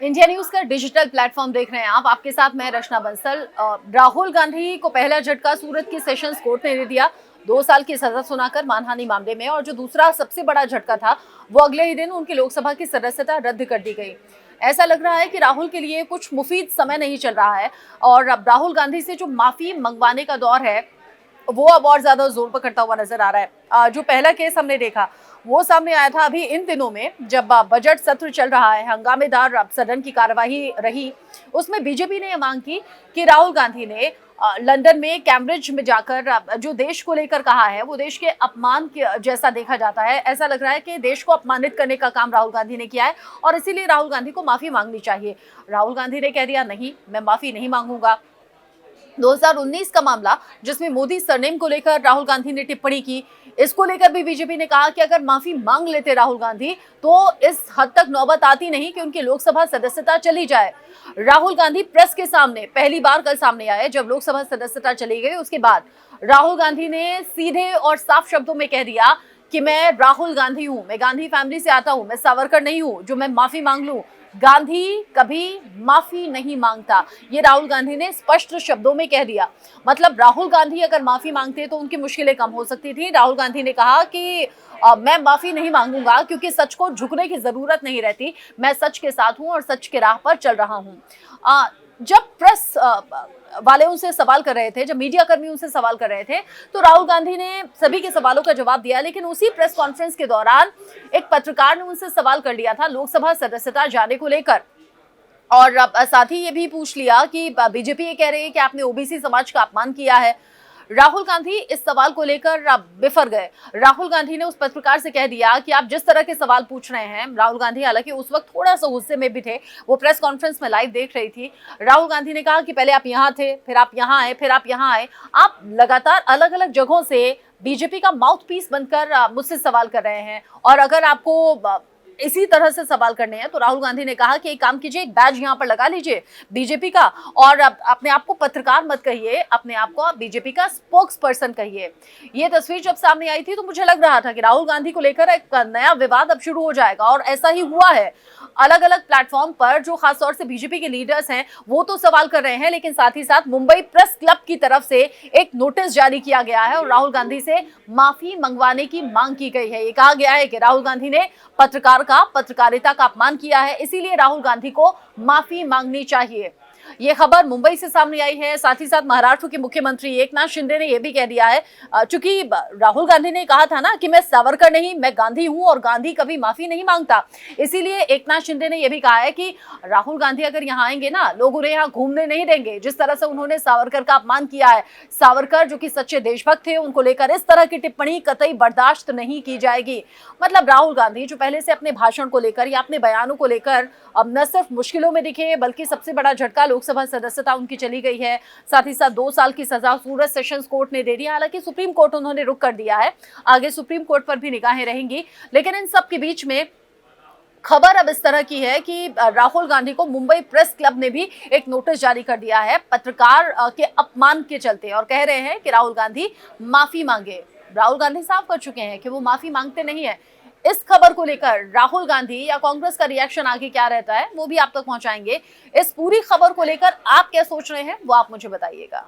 India news का digital platform देख रहे हैं आप। आपके साथ मैं रचना बंसल। राहुल गांधी को पहला झटका सूरत की सेशंस कोर्ट ने दे दिया 2 साल की सजा सुनाकर मानहानि मामले में, और जो दूसरा सबसे बड़ा झटका था वो अगले ही दिन उनकी लोकसभा की सदस्यता रद्द कर दी गई। ऐसा लग रहा है कि राहुल के लिए कुछ मुफीद समय नहीं चल रहा है और अब राहुल गांधी से जो माफी मंगवाने का दौर है वो अब और ज्यादा जोर पकड़ता हुआ नजर आ रहा है। जो पहला केस हमने देखा वो सामने आया था अभी इन दिनों में, जब बजट सत्र चल रहा है, हंगामेदार सदन की कार्यवाही रही। उसमें बीजेपी ने यह मांग की कि राहुल गांधी ने लंदन में कैम्ब्रिज में जाकर जो देश को लेकर कहा है वो देश के अपमान के जैसा देखा जाता है। ऐसा लग रहा है कि देश को अपमानित करने का काम राहुल गांधी ने किया है और इसीलिए राहुल गांधी को माफी मांगनी चाहिए। राहुल गांधी ने कह दिया नहीं, मैं माफी नहीं मांगूंगा। 2019 का मामला जिसमें मोदी सरनेम को लेकर राहुल गांधी ने टिप्पणी की, इसको लेकर भी बीजेपी ने कहा कि अगर माफी मांग लेते राहुल गांधी तो इस हद तक नौबत आती नहीं कि उनकी लोकसभा सदस्यता चली जाए। राहुल गांधी प्रेस के सामने पहली बार कल सामने आए जब लोकसभा सदस्यता चली गई। उसके बाद राहुल गांधी ने सीधे और साफ शब्दों में कह दिया कि मैं राहुल गांधी हूं, मैं गांधी फैमिली से आता हूं, मैं सावरकर नहीं हूं जो मैं माफी मांग लूं। गांधी कभी माफी नहीं मांगता, ये राहुल गांधी ने स्पष्ट शब्दों में कह दिया। मतलब राहुल गांधी अगर माफी मांगते तो उनकी मुश्किलें कम हो सकती थी। राहुल गांधी ने कहा कि मैं माफी नहीं मांगूंगा क्योंकि सच को झुकने की जरूरत नहीं रहती, मैं सच के साथ हूं और सच के राह पर चल रहा हूं। जब प्रेस वाले उनसे सवाल कर रहे थे, जब मीडिया कर्मी उनसे सवाल कर रहे थे, तो राहुल गांधी ने सभी के सवालों का जवाब दिया। लेकिन उसी प्रेस कॉन्फ्रेंस के दौरान एक पत्रकार ने उनसे सवाल कर लिया था लोकसभा सदस्यता जाने को लेकर, और साथ ही ये भी पूछ लिया कि बीजेपी ये कह रही है कि आपने ओबीसी समाज का अपमान किया है। राहुल गांधी इस सवाल को लेकर बिफर गए। राहुल गांधी ने उस पत्रकार से कह दिया कि आप जिस तरह के सवाल पूछ रहे हैं, राहुल गांधी हालांकि उस वक्त थोड़ा सा गुस्से में भी थे, वो प्रेस कॉन्फ्रेंस में लाइव देख रही थी। राहुल गांधी ने कहा कि पहले आप यहाँ थे, फिर आप यहाँ आए, फिर आप यहाँ आए, आप लगातार अलग अलग जगहों से बीजेपी का माउथ पीस बनकर मुझसे सवाल कर रहे हैं, और अगर आपको इसी तरह से सवाल करने हैं तो राहुल गांधी ने कहा कि एक काम कीजिए, एक बैज यहां पर लगा लीजिए बीजेपी का, और अपने आप को पत्रकार मत कहिए, अपने आप को आप बीजेपी का स्पोक्स पर्सन कहिए। ये तस्वीर जब सामने आई थी तो मुझे लग रहा था कि राहुल गांधी को लेकर एक नया विवाद अब शुरू हो जाएगा, और ऐसा ही हुआ है। अलग अलग प्लेटफॉर्म पर जो खासतौर से बीजेपी के लीडर्स हैं वो तो सवाल कर रहे हैं, लेकिन साथ ही साथ मुंबई प्रेस क्लब की तरफ से एक नोटिस जारी किया गया है और राहुल गांधी से माफी मंगवाने की मांग की गई है। ये कहा गया है कि राहुल गांधी ने पत्रकारिता का अपमान किया है, इसीलिए राहुल गांधी को माफी मांगनी चाहिए। ये खबर मुंबई से सामने आई है। साथ ही साथ महाराष्ट्र के मुख्यमंत्री एकनाथ शिंदे ने यह भी कह दिया है, चूंकि राहुल गांधी ने कहा था ना कि मैं सावरकर नहीं, मैं गांधी हूं और गांधी कभी माफी नहीं मांगता, इसीलिए एकनाथ शिंदे ने यह भी कहा है कि राहुल गांधी अगर यहाँ आएंगे ना, लोग उन्हें यहाँ घूमने नहीं देंगे। जिस तरह से उन्होंने सावरकर का अपमान किया है, सावरकर जो कि सच्चे देशभक्त थे, उनको लेकर इस तरह की टिप्पणी कतई बर्दाश्त नहीं की जाएगी। मतलब राहुल गांधी जो पहले से अपने भाषण को लेकर या अपने बयानों को लेकर अब न सिर्फ मुश्किलों में दिखे, बल्कि सबसे बड़ा झटका लोकसभा सदस्यता उनकी चली गई है। साथ ही साथ 2 साल की सजा सूरत सेशंस कोर्ट ने दे दी। हालांकि सुप्रीम कोर्ट उन्होंने रुक कर दिया है, आगे सुप्रीम कोर्ट पर भी निगाहें रहेंगी। लेकिन इन सब के बीच में खबर अब इस तरह की है कि राहुल गांधी को मुंबई प्रेस क्लब ने भी एक नोटिस जारी कर दिया है पत्रकार के अपमान के चलते, और कह रहे हैं कि राहुल गांधी माफी मांगे। राहुल गांधी साफ कर चुके हैं कि वो माफी मांगते नहीं है। इस खबर को लेकर राहुल गांधी या कांग्रेस का रिएक्शन आगे क्या रहता है वो भी आप तक पहुंचाएंगे। इस पूरी खबर को लेकर आप क्या सोच रहे हैं वो आप मुझे बताइएगा।